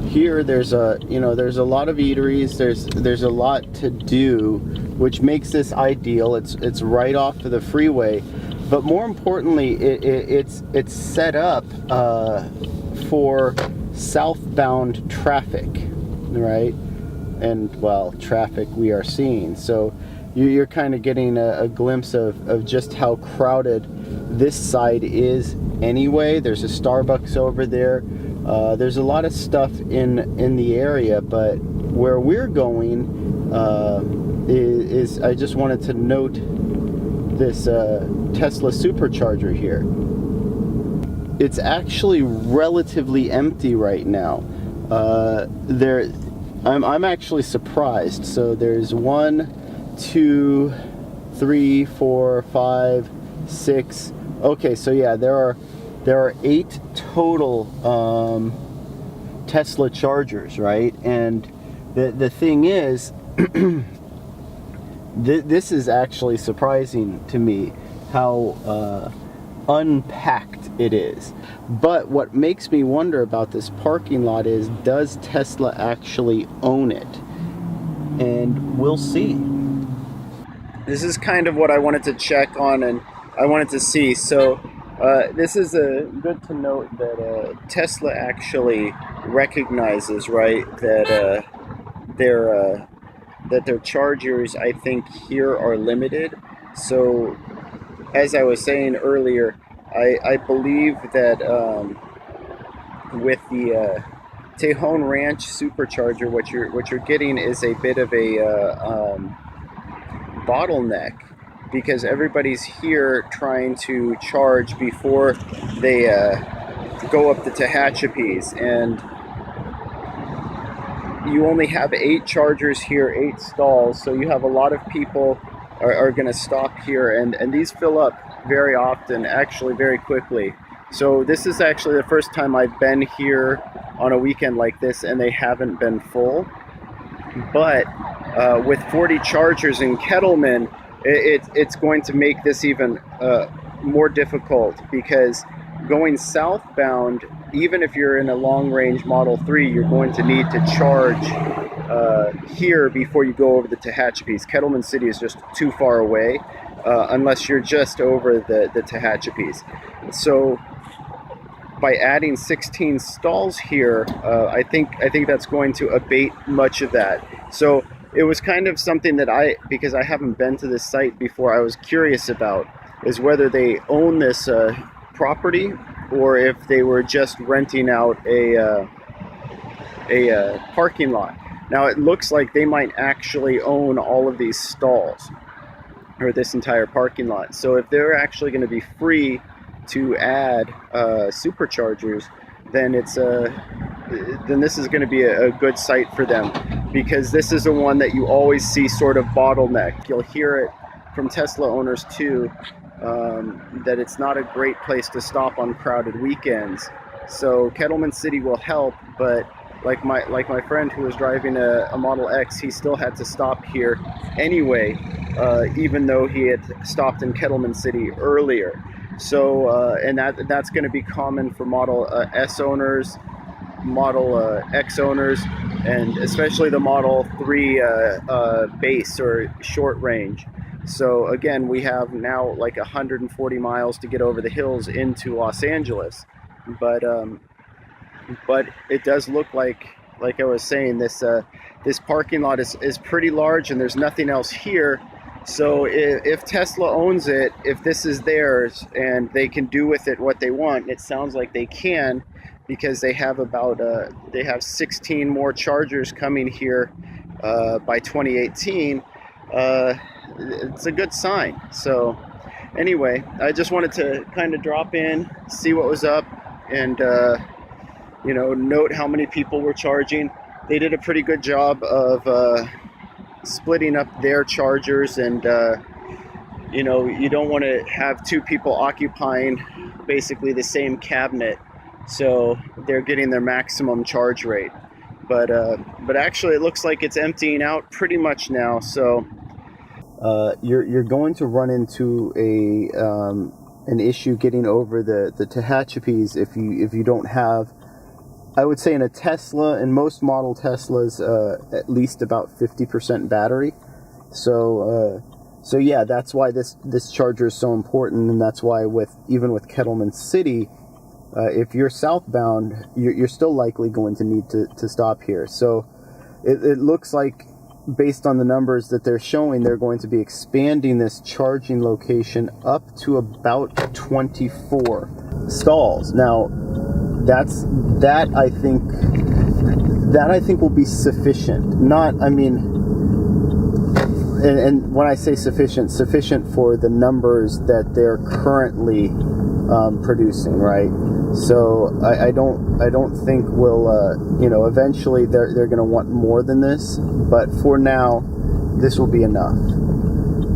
here there's a there's a lot of eateries, there's a lot to do, which makes this ideal. It's right off of the freeway, but more importantly it's set up for southbound traffic, right? And well, traffic we are seeing, so you're kind of getting a glimpse of just how crowded this side is anyway. There's a Starbucks over there. There's a lot of stuff in the area, but where we're going is I just wanted to note this Tesla Supercharger here. It's actually relatively empty right now. I'm actually surprised. So there's 1, 2, 3, 4, 5, 6. Okay, so yeah, there are 8 total Tesla chargers, right? And the thing is, this is actually surprising to me how unpacked it is. But what makes me wonder about this parking lot is, does Tesla actually own it? And we'll see. This is kind of what I wanted to check on and I wanted to see. So this is good to note that Tesla actually recognizes, right, that their chargers, I think, here are limited. So as I was saying earlier, I believe that with the Tejon Ranch Supercharger, what you're getting is a bit of a bottleneck, because everybody's here trying to charge before they go up the Tehachapi's, and you only have 8 chargers here, 8 stalls, so you have a lot of people are going to stop here, and these fill up very often, actually very quickly. So this is actually the first time I've been here on a weekend like this and they haven't been full. But with 40 chargers in Kettleman, it's going to make this even more difficult, because going southbound, even if you're in a long-range Model 3, you're going to need to charge here before you go over the Tehachapi's. Kettleman City is just too far away, unless you're just over the Tehachapi's. So by adding 16 stalls here, I think that's going to abate much of that. So it was kind of something that because I haven't been to this site before, I was curious about, is whether they own this property or if they were just renting out a parking lot. Now it looks like they might actually own all of these stalls, or this entire parking lot. So if they're actually going to be free to add superchargers, then this is going to be a good site for them, because this is the one that you always see sort of bottleneck. You'll hear it from Tesla owners too, that it's not a great place to stop on crowded weekends. So Kettleman City will help, but like my friend who was driving a Model X, he still had to stop here anyway, even though he had stopped in Kettleman City earlier. So and that's going to be common for Model S owners, Model X owners, and especially the Model 3 base or short range. So again, we have now like 140 miles to get over the hills into Los Angeles, but it does look like I was saying, this parking lot is pretty large and there's nothing else here. So if Tesla owns it, if this is theirs and they can do with it what they want, it sounds like they can, because they have they have 16 more chargers coming here by 2018. It's a good sign. So anyway, I just wanted to kind of drop in, see what was up, and note how many people were charging. They did a pretty good job of splitting up their chargers, and you don't want to have 2 people occupying basically the same cabinet, so they're getting their maximum charge rate. But actually it looks like it's emptying out pretty much now. So you're going to run into an issue getting over the Tehachapi's if you don't have I would say in a Tesla, in most model Teslas, at least about 50% battery. So yeah, that's why this charger is so important, and that's why even with Kettleman City, if you're southbound, you're still likely going to need to stop here. So it looks like, based on the numbers that they're showing, they're going to be expanding this charging location up to about 24 stalls. Now, that I think will be sufficient. And when I say sufficient for the numbers that they're currently producing, right? So I don't think we'll eventually they're going to want more than this, but for now this will be enough.